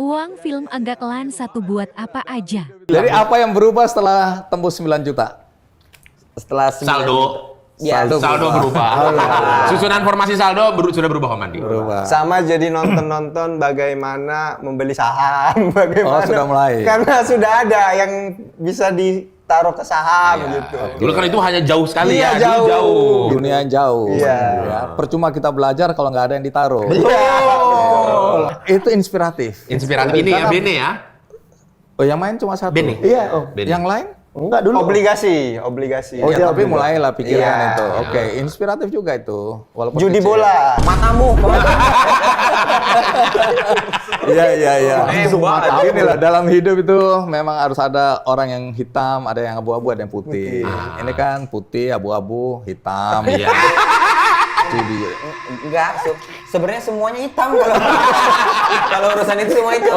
Uang film Agaklan satu buat apa aja? Jadi apa yang berubah setelah tembus 9 juta? Setelah Saldo. Ya, Saldo berubah. Susunan formasi saldo sudah berubah Om Andi. Berubah. sama jadi nonton bagaimana membeli saham, bagaimana. Oh, sudah mulai. Karena sudah ada yang bisa ditaruh ke saham Iya. gitu. Dulu kan itu hanya jauh sekali Iya, ya, dulu jauh. Dunia yang jauh. Iya. Ya, percuma kita belajar kalau nggak ada yang ditaruh. Itu inspiratif. Inspiratif ini ya, Bene ya. Oh, yang main cuma satu. Bene. Iya, oh. Bene. Yang lain? Enggak dulu. Obligasi. Oh, iya, tapi obligasi. mulailah pikiran Iya. itu. Oke, inspiratif juga itu. Walaupun Judi kecil. bola. Matamu. Iya. Hebat. Inilah dalam hidup itu memang harus ada orang yang hitam, ada yang abu-abu, ada yang putih. Ini kan putih, abu-abu, hitam. Iya. Judi. Enggak, sebenarnya semuanya hitam kalau kalau urusan itu semua itu.